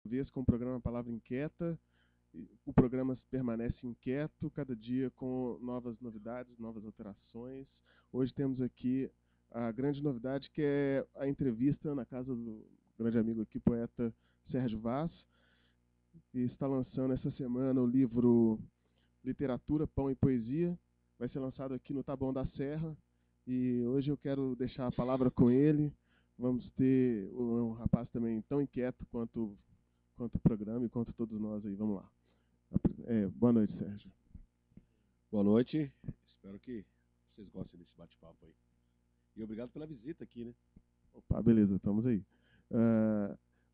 vez com o programa Palavra Inquieta. O programa permanece inquieto, cada dia com novas novidades, novas alterações. Hoje temos aqui a grande novidade, que é a entrevista na casa do grande amigo aqui, poeta Sérgio Vaz, que está lançando essa semana o livro Literatura, Pão e Poesia. Vai ser lançado aqui no Taboão da Serra. E hoje eu quero deixar a palavra com ele. Vamos ter um rapaz também tão inquieto quanto o programa e quanto todos nós aí. Vamos lá. Boa noite, Sérgio. Boa noite. Espero que vocês gostem desse bate-papo aí. E obrigado pela visita aqui, né? Opa, beleza, estamos aí.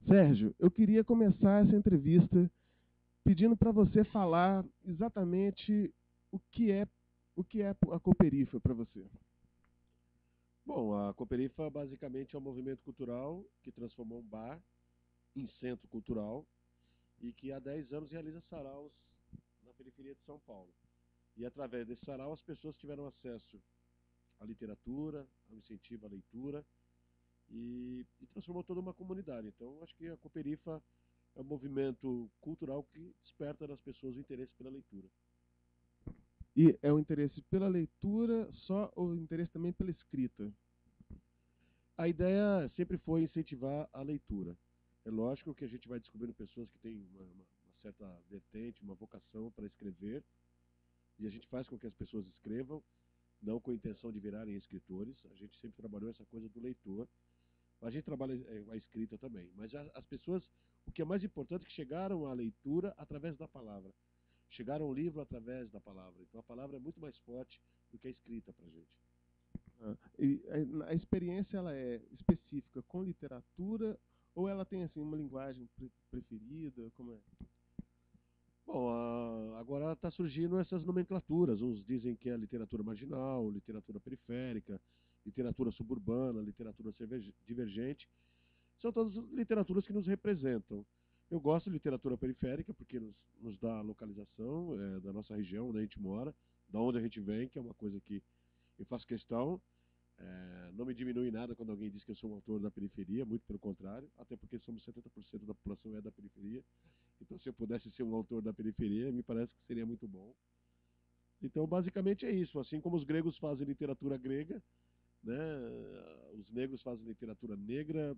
Sérgio, eu queria começar essa entrevista pedindo para você falar exatamente o que é a Cooperifa para você. Bom, a Cooperifa basicamente é um movimento cultural que transformou um bar em centro cultural e que há 10 anos realiza saraus na periferia de São Paulo. E através desse sarau as pessoas tiveram acesso à literatura, ao incentivo à leitura e transformou toda uma comunidade. Então, acho que a Cooperifa é um movimento cultural que desperta nas pessoas o interesse pela leitura. E é o interesse pela leitura só ou o interesse também pela escrita? A ideia sempre foi incentivar a leitura. É lógico que a gente vai descobrindo pessoas que têm uma certa vertente, uma vocação para escrever, e a gente faz com que as pessoas escrevam, não com a intenção de virarem escritores. A gente sempre trabalhou essa coisa do leitor. A gente trabalha a escrita também. Mas as pessoas, o que é mais importante é que chegaram à leitura através da palavra. Chegaram ao livro através da palavra. Então a palavra é muito mais forte do que a escrita para a gente. E a experiência ela é específica com literatura ou ela tem assim uma linguagem preferida? Como é? Bom, agora está surgindo essas nomenclaturas. Uns dizem que é literatura marginal, literatura periférica, literatura suburbana, literatura divergente. São todas literaturas que nos representam. Eu gosto de literatura periférica porque nos dá a localização da nossa região, onde a gente mora, da onde a gente vem, que é uma coisa que eu faço questão. Não me diminui nada quando alguém diz que eu sou um autor da periferia, muito pelo contrário, até porque somos 70% da população é da periferia. Então, se eu pudesse ser um autor da periferia, me parece que seria muito bom. Então, basicamente é isso. Assim como os gregos fazem literatura grega, né, os negros fazem literatura negra,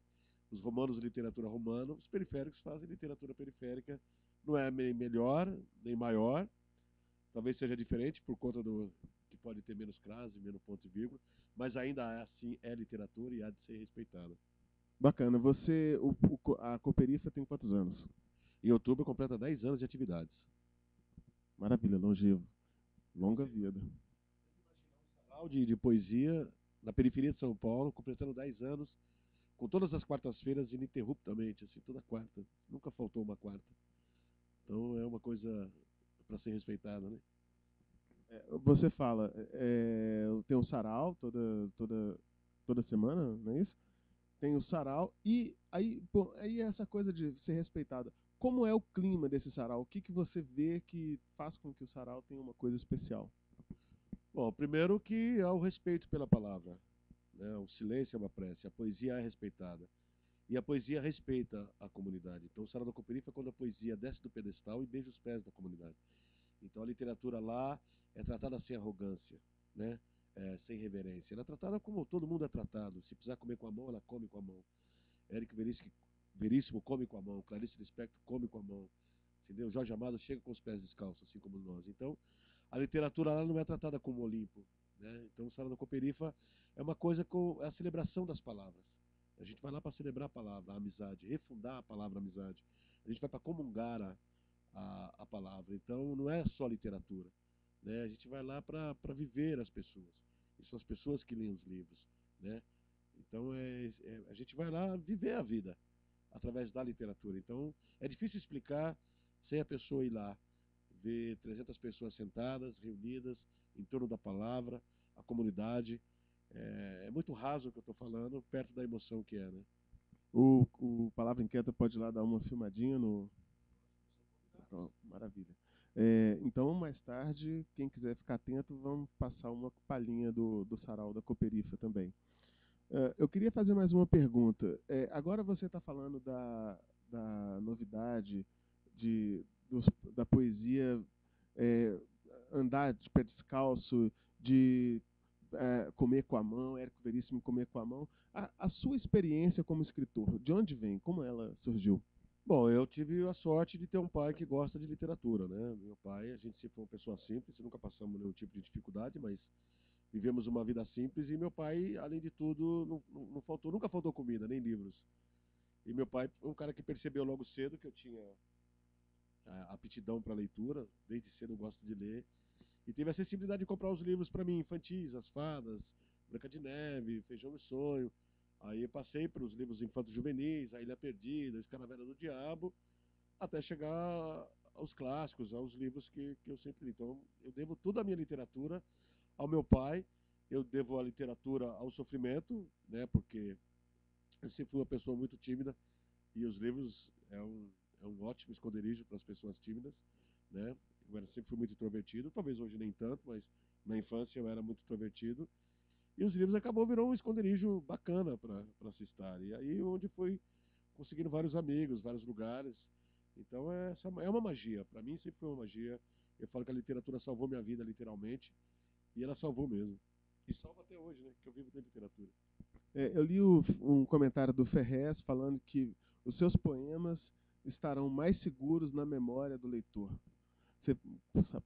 os romanos literatura romana, os periféricos fazem literatura periférica. Não é nem melhor, nem maior. Talvez seja diferente por conta do que pode ter menos crase, menos ponto e vírgula, mas ainda assim é literatura e há de ser respeitada. Bacana. A Cooperifa tem quantos anos? Em outubro completa 10 anos de atividades. Maravilha, longevo. Longa vida. Sarau de poesia na periferia de São Paulo, completando 10 anos, com todas as quartas-feiras ininterruptamente, assim, toda quarta. Nunca faltou uma quarta. Então é uma coisa para ser respeitada, né? Você fala, tem um sarau toda semana, não é isso? Tem o sarau e aí, bom, aí essa coisa de ser respeitada. Como é o clima desse sarau? O que, que você vê que faz com que o sarau tenha uma coisa especial? Bom, primeiro que há o respeito pela palavra, né? O silêncio é uma prece, a poesia é respeitada. E a poesia respeita a comunidade. Então o Sarau da Cooperifa é quando a poesia desce do pedestal e beija os pés da comunidade. Então a literatura lá é tratada sem arrogância, né? Sem reverência. Ela é tratada como todo mundo é tratado. Se precisar comer com a mão, ela come com a mão. Érico Veríssimo come com a mão. Clarice Lispector come com a mão. Entendeu? Jorge Amado chega com os pés descalços, assim como nós. Então a literatura lá não é tratada como Olimpo. Né? Então o Sarau da Cooperifa é uma coisa com a celebração das palavras. A gente vai lá para celebrar a palavra, a amizade, refundar a palavra amizade. A gente vai para comungar a palavra. Então, não é só literatura. Né? A gente vai lá para viver as pessoas. E são as pessoas que leem os livros. Né? Então, a gente vai lá viver a vida através da literatura. Então, é difícil explicar sem a pessoa ir lá, ver 300 pessoas sentadas, reunidas, em torno da palavra, a comunidade. É muito raso o que eu estou falando, perto da emoção que é, né? O Palavra Inquieta pode ir lá dar uma filmadinha no. Oh, maravilha. Então, mais tarde, quem quiser ficar atento, vamos passar uma palhinha do sarau da Cooperifa também. Eu queria fazer mais uma pergunta. Agora você está falando da novidade, de, dos, da poesia é, andar de pé descalço, de comer com a mão, Érico Veríssimo comer com a mão. A sua experiência como escritor, de onde vem? Como ela surgiu? Bom, eu tive a sorte de ter um pai que gosta de literatura, né? Meu pai, a gente sempre foi uma pessoa simples, nunca passamos nenhum tipo de dificuldade, mas vivemos uma vida simples e meu pai, além de tudo, não faltou, nunca faltou comida, nem livros. E meu pai foi um cara que percebeu logo cedo que eu tinha aptidão para leitura, desde cedo eu gosto de ler, e teve a sensibilidade de comprar os livros para mim, infantis, As Fadas, Branca de Neve, Feijão e Sonho. Aí eu passei para os livros infantos juvenis, A Ilha Perdida, A Escaravela do Diabo, até chegar aos clássicos, aos livros que eu sempre li. Então, eu devo toda a minha literatura ao meu pai, eu devo a literatura ao sofrimento, né, porque eu sempre fui uma pessoa muito tímida e os livros é um ótimo esconderijo para as pessoas tímidas, né? Sempre fui muito introvertido, talvez hoje nem tanto, mas na infância eu era muito introvertido. E os livros virou um esconderijo bacana para se estar. E aí onde fui conseguindo vários amigos, vários lugares. Então é uma magia. Para mim sempre foi uma magia. Eu falo que a literatura salvou minha vida, literalmente. E ela salvou mesmo. E salva até hoje, né? Que eu vivo da literatura. Eu li um comentário do Ferrez falando que os seus poemas estarão mais seguros na memória do leitor. Você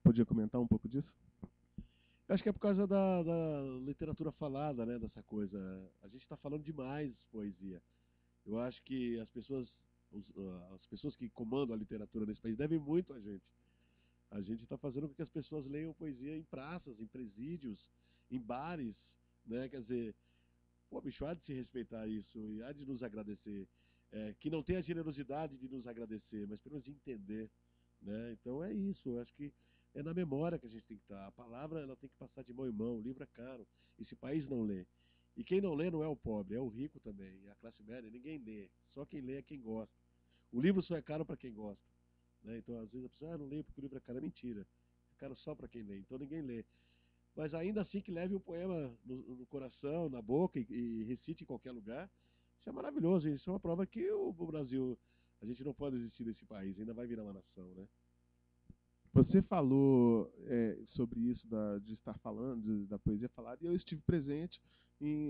podia comentar um pouco disso? Eu acho que é por causa da literatura falada, né? Dessa coisa. A gente está falando demais poesia. Eu acho que as pessoas que comandam a literatura nesse país devem muito a gente. A gente está fazendo com que as pessoas leiam poesia em praças, em presídios, em bares, né? Quer dizer, pô, bicho, há de se respeitar isso e há de nos agradecer. Que não tem a generosidade de nos agradecer, mas pelo menos de entender, né? Então é isso, eu acho que é na memória que a gente tem que estar. A palavra ela tem que passar de mão em mão, o livro é caro. Esse país não lê. E quem não lê não é o pobre, é o rico também, é a classe média, ninguém lê. Só quem lê é quem gosta. O livro só é caro para quem gosta. Né? Então, às vezes a pessoa, não lê porque o livro é caro. É mentira. É caro só para quem lê. Então ninguém lê. Mas ainda assim que leve o poema no coração, na boca e recite em qualquer lugar. Isso é maravilhoso. Isso é uma prova que o Brasil, a gente não pode desistir desse país. Ainda vai virar uma nação, né? Você falou sobre isso de estar falando, da poesia falada, e eu estive presente,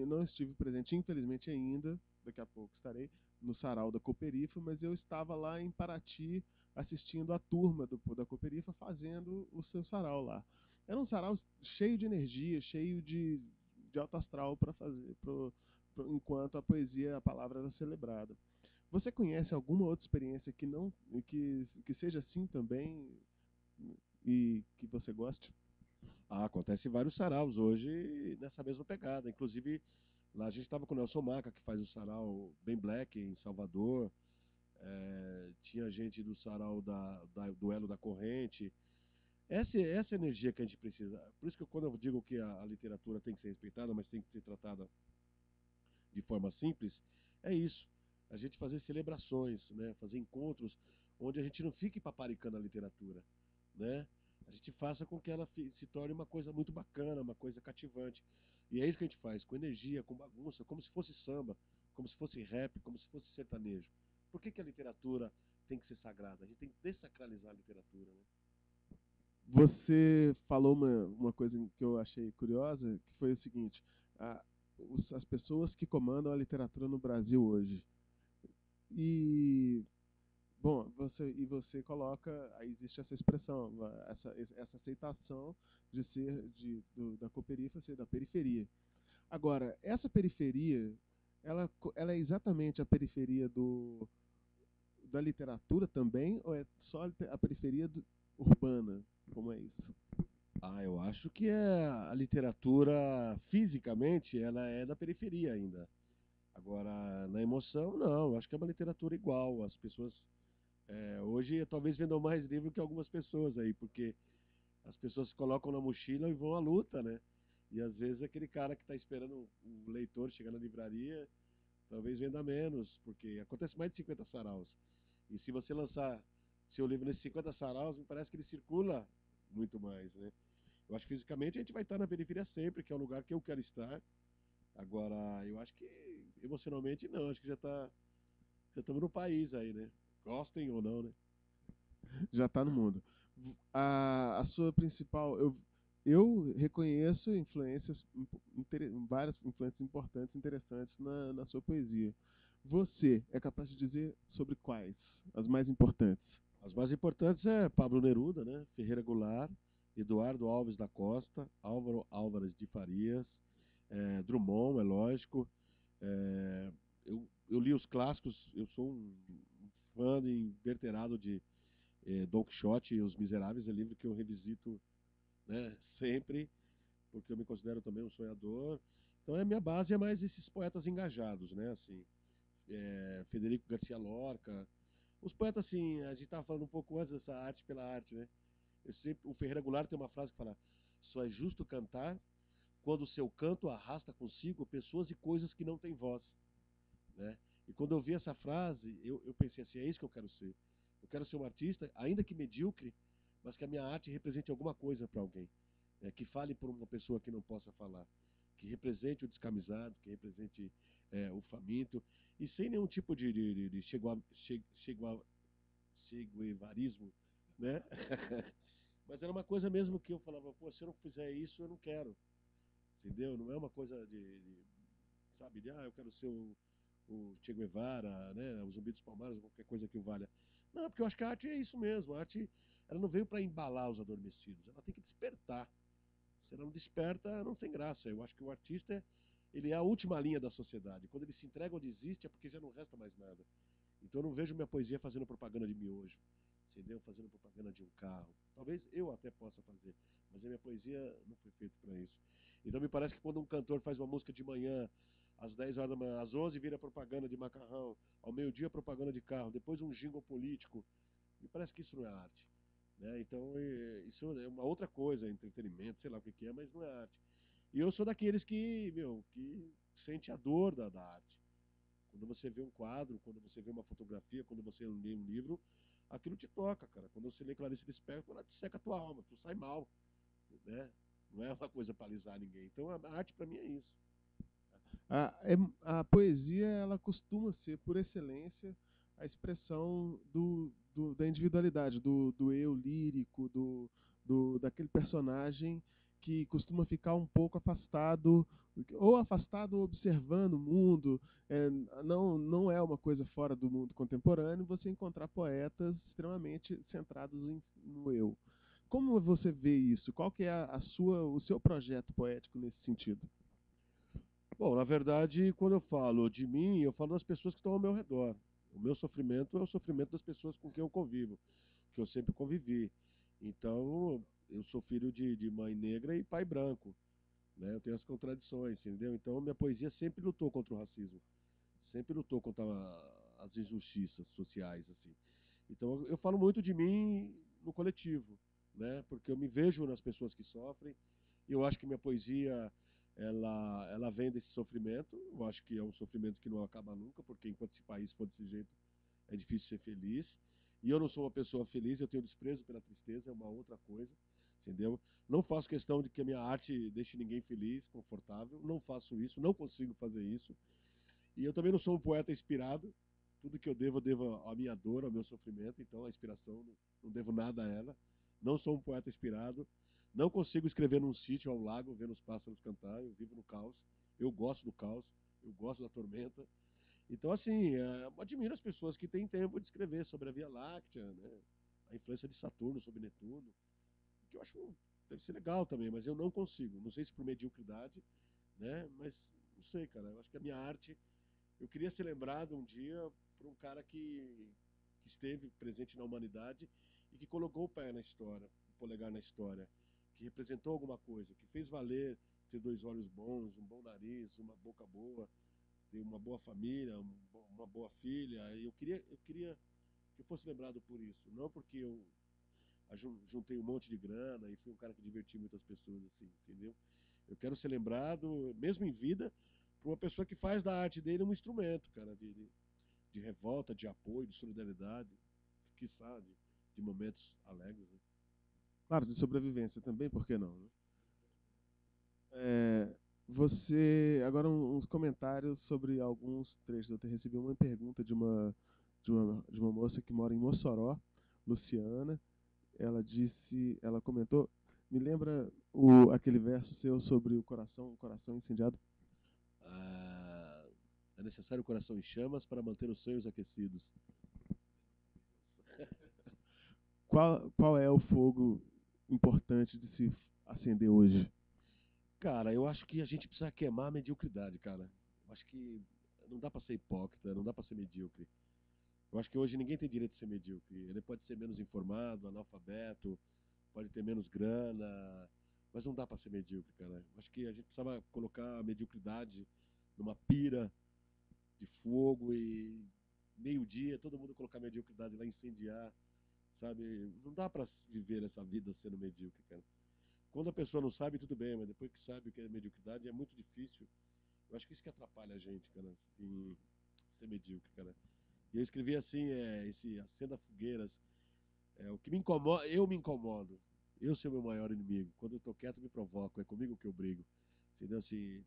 não estive presente, infelizmente ainda, daqui a pouco estarei, no sarau da Cooperifa, mas eu estava lá em Paraty assistindo a turma da Cooperifa fazendo o seu sarau lá. Era um sarau cheio de energia, cheio de alto astral para fazer, enquanto a poesia, a palavra era celebrada. Você conhece alguma outra experiência que seja assim também? E que você goste? Acontece em vários saraus hoje nessa mesma pegada. Inclusive, lá a gente estava com o Nelson Maca, que faz o sarau bem black em Salvador. Tinha gente do sarau da Duelo da Corrente. Essa energia que a gente precisa. Por isso que quando eu digo que a literatura tem que ser respeitada, mas tem que ser tratada de forma simples, é isso. A gente fazer celebrações, né? Fazer encontros onde a gente não fique paparicando a literatura, né? A gente faça com que ela se torne uma coisa muito bacana, uma coisa cativante. E é isso que a gente faz, com energia, com bagunça, como se fosse samba, como se fosse rap, como se fosse sertanejo. Por que a literatura tem que ser sagrada? A gente tem que desacralizar a literatura, né? Você falou uma coisa que eu achei curiosa, que foi o seguinte: a, as pessoas que comandam a literatura no Brasil hoje. E, bom, você coloca, aí existe essa expressão, essa aceitação de ser da Cooperifa ser da periferia. Agora, essa periferia, ela é exatamente a periferia da literatura também, ou é só a periferia urbana? Como é isso? Eu acho que a literatura, fisicamente, ela é da periferia ainda. Agora, na emoção, não. Eu acho que é uma literatura igual. As pessoas, hoje, talvez vendam mais livro que algumas pessoas aí, porque as pessoas se colocam na mochila e vão à luta, né? E às vezes aquele cara que está esperando o leitor chegar na livraria, talvez venda menos, porque acontece mais de 50 saraus. E se você lançar seu livro nesses 50 saraus, me parece que ele circula muito mais, né? Eu acho que fisicamente a gente vai estar na periferia sempre, que é o lugar que eu quero estar. Agora, eu acho que emocionalmente não, acho que já estamos no país aí, né? Gostem ou não, né? Já está no mundo. A sua principal. Eu reconheço influências, várias influências importantes, interessantes na sua poesia. Você é capaz de dizer sobre quais? As mais importantes? As mais importantes é Pablo Neruda, né? Ferreira Goulart, Eduardo Alves da Costa, Álvaro Álvares de Farias, Drummond, é lógico. É, eu li os clássicos, eu sou um fã inveterado de Don Quixote e Os Miseráveis, é livro que eu revisito, né, sempre, porque eu me considero também um sonhador. Então a minha base é mais esses poetas engajados, né? Assim, Federico Garcia Lorca. Os poetas, assim, a gente estava falando um pouco antes dessa arte pela arte, né? O Ferreira Goulart tem uma frase que fala: só é justo cantar quando o seu canto arrasta consigo pessoas e coisas que não têm voz, né? E quando eu vi essa frase, eu pensei assim: é isso que eu quero ser. Eu quero ser um artista, ainda que medíocre, mas que a minha arte represente alguma coisa para alguém, né? Que fale por uma pessoa que não possa falar, que represente o descamisado, que represente o faminto, e sem nenhum tipo de cheguevarismo, né? Mas era uma coisa mesmo que eu falava: pô, se eu não fizer isso, eu não quero, entendeu? Não é uma coisa sabe, eu quero ser o Che Guevara, né, o Zumbi dos Palmares, qualquer coisa que o valha. Não, porque eu acho que a arte é isso mesmo. A arte, ela não veio para embalar os adormecidos, ela tem que despertar. Se ela não desperta, não tem graça. Eu acho que o artista, ele é a última linha da sociedade. Quando ele se entrega ou desiste, é porque já não resta mais nada. Então eu não vejo minha poesia fazendo propaganda de miojo, entendeu? Fazendo propaganda de um carro. Talvez eu até possa fazer, mas a minha poesia não foi feita para isso. Então me parece que quando um cantor faz uma música de manhã, às 10 horas da manhã, às 11 vira propaganda de macarrão, ao meio-dia propaganda de carro, depois um jingle político, me parece que isso não é arte. Né? Então isso é uma outra coisa, entretenimento, sei lá o que é, mas não é arte. E eu sou daqueles que sente a dor da arte. Quando você vê um quadro, quando você vê uma fotografia, quando você lê um livro, aquilo te toca, cara. Quando você lê Clarice Lispector, ela te seca a tua alma, tu sai mal, né? Não é uma coisa para alisar ninguém. Então a arte para mim é isso. A poesia, ela costuma ser, por excelência, a expressão da individualidade, do eu lírico, daquele personagem que costuma ficar um pouco afastado, ou afastado ou observando o mundo. Não é uma coisa fora do mundo contemporâneo você encontrar poetas extremamente centrados no eu. Como você vê isso? Qual que é o seu projeto poético nesse sentido? Bom, na verdade, quando eu falo de mim, eu falo das pessoas que estão ao meu redor. O meu sofrimento é o sofrimento das pessoas com quem eu convivo, que eu sempre convivi. Então, eu sou filho de mãe negra e pai branco, né? Eu tenho as contradições, entendeu? Então, minha poesia sempre lutou contra o racismo, sempre lutou contra as injustiças sociais, assim. Então, eu falo muito de mim no coletivo, né? Porque eu me vejo nas pessoas que sofrem. E eu acho que minha poesia ela vem desse sofrimento. Eu acho que é um sofrimento que não acaba nunca, porque enquanto esse país for desse jeito, é difícil ser feliz. E eu não sou uma pessoa feliz, eu tenho desprezo pela tristeza, é uma outra coisa, entendeu? Não faço questão de que a minha arte deixe ninguém feliz, confortável. Não faço isso, não consigo fazer isso. E eu também não sou um poeta inspirado. Tudo que eu devo à minha dor, ao meu sofrimento. Então, a inspiração, não devo nada a ela. Não sou um poeta inspirado. Não consigo escrever num sítio ao lago, vendo os pássaros cantar. Eu vivo no caos. Eu gosto do caos. Eu gosto da tormenta. Então, assim, admiro as pessoas que têm tempo de escrever sobre a Via Láctea, né? A influência de Saturno sobre Netuno. Que eu acho deve ser legal também, mas eu não consigo. Não sei se por mediocridade, né? Mas não sei, cara. Eu acho que a minha arte eu queria ser lembrado um dia por um cara que esteve presente na humanidade e que colocou o pé na história, o polegar na história, que representou alguma coisa, que fez valer ter dois olhos bons, um bom nariz, uma boca boa, ter uma boa família, uma boa filha. Eu queria que eu fosse lembrado por isso, não porque eu juntei um monte de grana e fui um cara que diverti muitas pessoas assim, entendeu? Eu quero ser lembrado, mesmo em vida, por uma pessoa que faz da arte dele um instrumento, cara, de revolta, de apoio, de solidariedade, quiçá, de momentos alegres. Né? Claro, de sobrevivência também, por que não? Né? Agora uns comentários sobre alguns trechos. Eu recebi uma pergunta de uma moça que mora em Mossoró, Luciana. Ela comentou, me lembra aquele verso seu sobre o coração incendiado. Ah, é necessário o coração em chamas para manter os sonhos aquecidos. Qual é o fogo importante de se acender hoje? Cara, eu acho que a gente precisa queimar a mediocridade, cara. Eu acho que não dá para ser hipócrita, não dá para ser medíocre. Eu acho que hoje ninguém tem direito de ser medíocre. Ele pode ser menos informado, analfabeto, pode ter menos grana, mas não dá para ser medíocre, cara. Eu acho que a gente precisava colocar a mediocridade numa pira de fogo e meio-dia todo mundo colocar a mediocridade lá, incendiar, sabe? Não dá para viver essa vida sendo medíocre, cara. Quando a pessoa não sabe, tudo bem, mas depois que sabe o que é mediocridade, é muito difícil. Eu acho que isso que atrapalha a gente, cara, em ser medíocre, cara. E eu escrevi assim, acenda fogueiras. O que me incomoda, eu me incomodo. Eu sou meu maior inimigo. Quando eu tô quieto, me provoco. É comigo que eu brigo. Entendeu? Assim,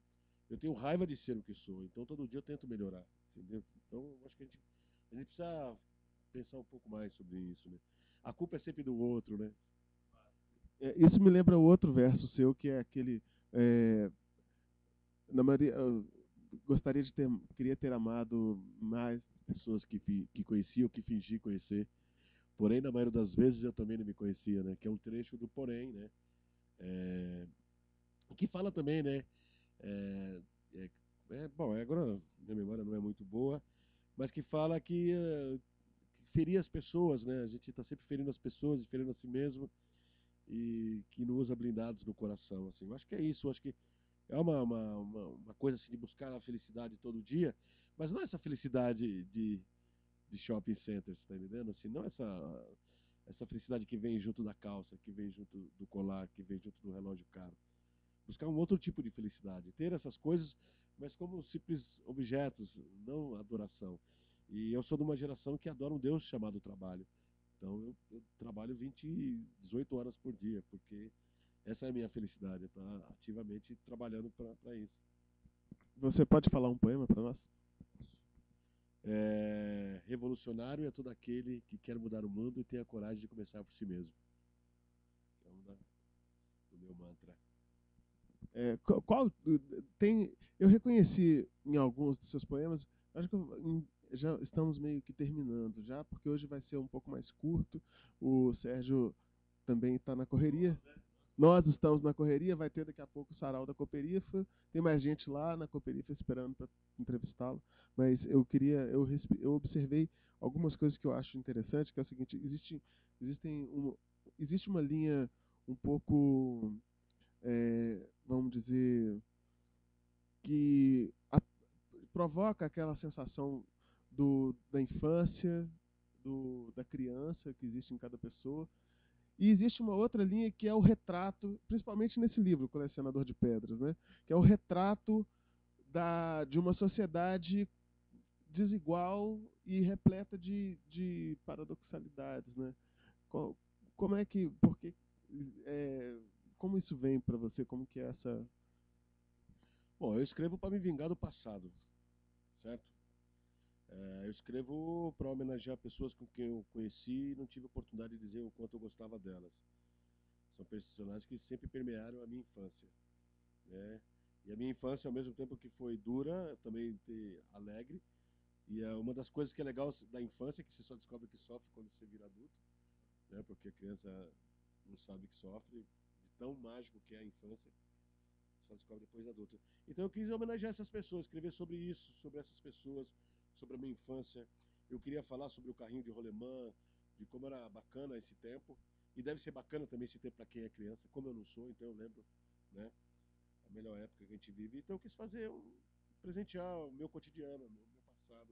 eu tenho raiva de ser o que sou. Então, todo dia eu tento melhorar. Entendeu? Então, eu acho que a gente precisa pensar um pouco mais sobre isso, né? A culpa é sempre do outro, né? Isso me lembra o outro verso seu, que é aquele. é, na maioria, eu queria ter amado mais Pessoas que conheciam, que fingi conhecer. Porém, na maioria das vezes eu também não me conhecia, né? Que é um trecho do porém, né? É, que fala também, né? É, é, bom, agora minha memória não é muito boa, mas que fala que ferir as pessoas, né? A gente está sempre ferindo as pessoas e ferindo a si mesmo e que não usa blindados no coração, assim. Eu acho que é isso, eu acho que é uma coisa assim de buscar a felicidade todo dia, mas não é essa felicidade de shopping centers, tá entendendo? Assim, não essa felicidade que vem junto da calça, que vem junto do colar, que vem junto do relógio caro. Buscar um outro tipo de felicidade, ter essas coisas, mas como simples objetos, não adoração. E eu sou de uma geração que adora um Deus chamado trabalho. Então eu trabalho 18 horas por dia, porque essa é a minha felicidade, estar ativamente trabalhando para isso. Você pode falar um poema para nós? Revolucionário é todo aquele que quer mudar o mundo e tem a coragem de começar por si mesmo. É o meu mantra. Tem, eu reconheci em alguns dos seus poemas, acho que já estamos meio que terminando já, porque hoje vai ser um pouco mais curto. O Sérgio também está na correria. Nós estamos na correria, vai ter daqui a pouco o sarau da Cooperifa. Tem mais gente lá na Cooperifa esperando para entrevistá-lo. Mas eu observei algumas coisas que eu acho interessante, que é o seguinte: existe uma linha um pouco, vamos dizer, que provoca aquela sensação da infância, da criança que existe em cada pessoa. E existe uma outra linha que é o retrato, principalmente nesse livro, Colecionador de Pedras, né? Que é o retrato de uma sociedade desigual e repleta de paradoxalidades, né? Co- Como é que, porque, é, como isso vem para você? Como que é essa? Bom, eu escrevo para me vingar do passado, certo? Eu escrevo para homenagear pessoas com quem eu conheci e não tive oportunidade de dizer o quanto eu gostava delas. São personagens que sempre permearam a minha infância, né? E a minha infância, ao mesmo tempo que foi dura, também alegre. E é uma das coisas que é legal da infância é que você só descobre que sofre quando você vira adulto, né? Porque a criança não sabe que sofre, de tão mágico que é a infância, só descobre depois de adulto. Então eu quis homenagear essas pessoas, escrever sobre isso, sobre essas pessoas, sobre a minha infância. Eu queria falar sobre o carrinho de rolemã, de como era bacana esse tempo. E deve ser bacana também esse tempo para quem é criança, como eu não sou, então eu lembro, né, a melhor época que a gente vive. Então eu quis presentear o meu cotidiano, o meu passado,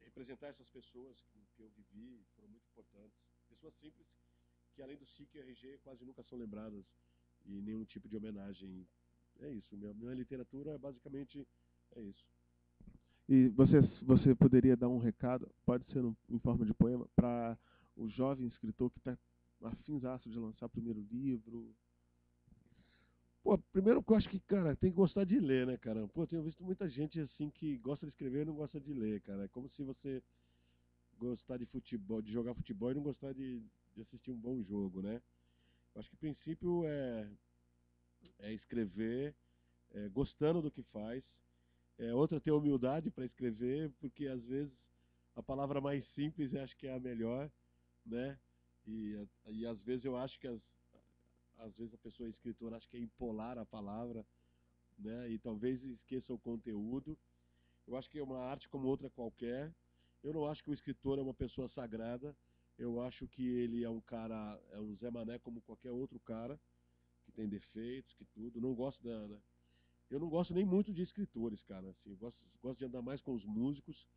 representar essas pessoas que eu vivi, foram muito importantes. Pessoas simples que além do SIC e RG quase nunca são lembradas e nenhum tipo de homenagem. É isso, minha literatura basicamente é isso. E você poderia dar um recado, pode ser em forma de poema, para o jovem escritor que está afinzaço de lançar o primeiro livro? Pô, primeiro que eu acho que, cara, tem que gostar de ler, né, cara? Pô, eu tenho visto muita gente assim que gosta de escrever e não gosta de ler, cara. É como se você gostar de futebol, de jogar futebol e não gostar de assistir um bom jogo, né? Eu acho que o princípio é escrever gostando do que faz. Outra, ter humildade para escrever, porque às vezes a palavra mais simples eu acho que é a melhor, né? E às vezes eu acho que às vezes a pessoa escritora acha que é empolar a palavra, né? E talvez esqueça o conteúdo. Eu acho que é uma arte como outra qualquer. Eu não acho que o escritor é uma pessoa sagrada. Eu acho que ele é um cara, é um Zé Mané como qualquer outro cara, que tem defeitos, que tudo. Não gosto eu não gosto nem muito de escritores, cara. Assim, eu gosto de andar mais com os músicos,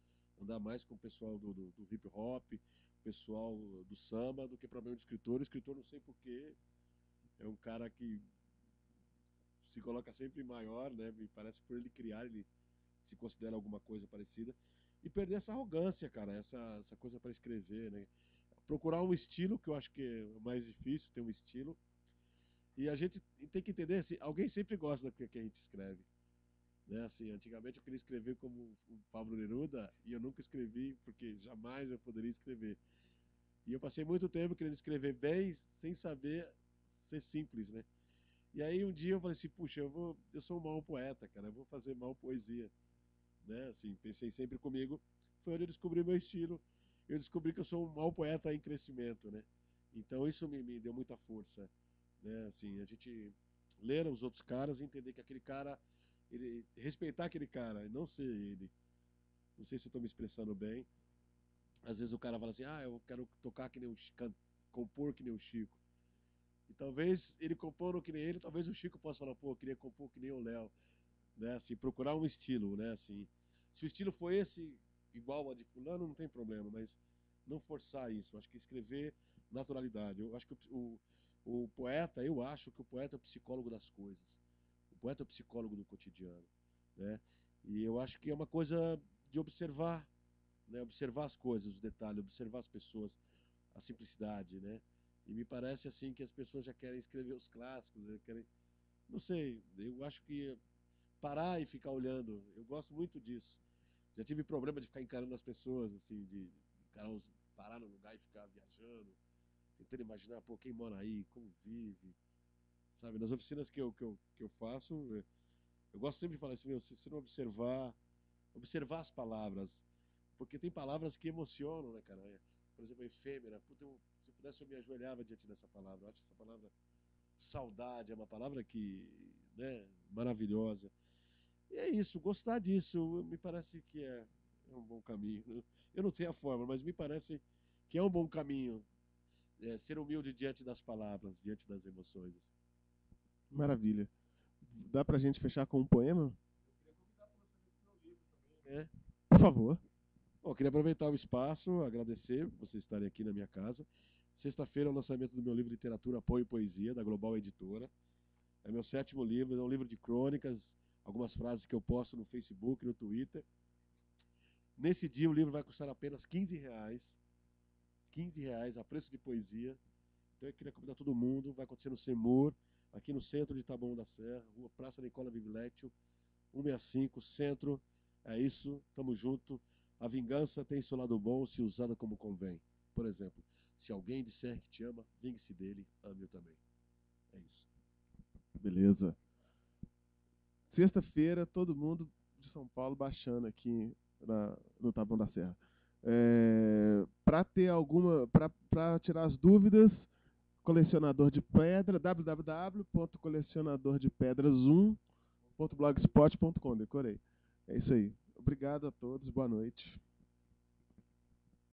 andar mais com o pessoal do hip hop, o pessoal do samba, do que propriamente escritor. O escritor, não sei porquê, é um cara que se coloca sempre maior, né? Me parece que por ele criar, ele se considera alguma coisa parecida. E perder essa arrogância, cara, essa coisa para escrever, né? Procurar um estilo, que eu acho que é o mais difícil, ter um estilo. E a gente tem que entender, assim, alguém sempre gosta do que a gente escreve. Né? Assim, antigamente eu queria escrever como o Pablo Neruda e eu nunca escrevi porque jamais eu poderia escrever. E eu passei muito tempo querendo escrever bem sem saber ser simples, né? E aí um dia eu falei assim, puxa, eu sou um mau poeta, cara, eu vou fazer mal poesia, né? Assim, pensei sempre comigo, foi onde eu descobri meu estilo. Eu descobri que eu sou um mau poeta em crescimento, né? Então isso me deu muita força, né? Assim, a gente ler os outros caras e entender que aquele cara, ele respeitar aquele cara, não ser ele. Não sei se eu estou me expressando bem. Às vezes o cara fala assim, eu quero tocar que nem o Chico, compor que nem o Chico. E talvez ele compondo que nem ele, talvez o Chico possa falar, pô, eu queria compor que nem o Léo, né? Assim, procurar um estilo, né? Assim, se o estilo for esse igual ao de fulano, não tem problema, mas não forçar isso. Eu acho que escrever naturalidade. Eu acho que o poeta, eu acho que o poeta é o psicólogo das coisas. O poeta é o psicólogo do cotidiano, né? E eu acho que é uma coisa de observar, né? Observar as coisas, os detalhes, observar as pessoas, a simplicidade, né? E me parece assim que as pessoas já querem escrever os clássicos, né? Querem, não sei, eu acho que parar e ficar olhando, eu gosto muito disso. Já tive problema de ficar encarando as pessoas, assim, de encarar parar no lugar e ficar viajando, tentando imaginar, pô, quem mora aí, como vive, sabe? Nas oficinas que eu faço, eu gosto sempre de falar assim, meu, se você não observar as palavras, porque tem palavras que emocionam, né, cara? Por exemplo, a efêmera, puta, se eu pudesse eu me ajoelhava diante dessa palavra, eu acho essa palavra saudade, é uma palavra que, né, maravilhosa. E é isso, gostar disso me parece que é um bom caminho. Eu não tenho a forma, mas me parece que é um bom caminho. Ser humilde diante das palavras, diante das emoções. Maravilha. Dá pra gente fechar com um poema? É. Por favor. Bom, queria aproveitar o espaço, agradecer por vocês estarem aqui na minha casa. Sexta-feira é o lançamento do meu livro Literatura, Apoio e Poesia, da Global Editora. É meu 7º livro, é um livro de crônicas, algumas frases que eu posto no Facebook, no Twitter. Nesse dia o livro vai custar apenas R$ 15. R$ 15 a preço de poesia. Então eu queria convidar todo mundo, vai acontecer no Semur, aqui no centro de Taboão da Serra, Rua Praça Nicola Vivileccio, 165, centro. É isso, tamo junto. A vingança tem seu lado bom se usada como convém. Por exemplo, se alguém disser que te ama, vingue-se dele, ame-o também. É isso. Beleza. Sexta-feira, todo mundo de São Paulo baixando aqui no Taboão da Serra. Para ter alguma, para tirar as dúvidas, colecionador de pedra, www.colecionadordepedras1.blogspot.com, decorei. É isso aí. Obrigado a todos, boa noite.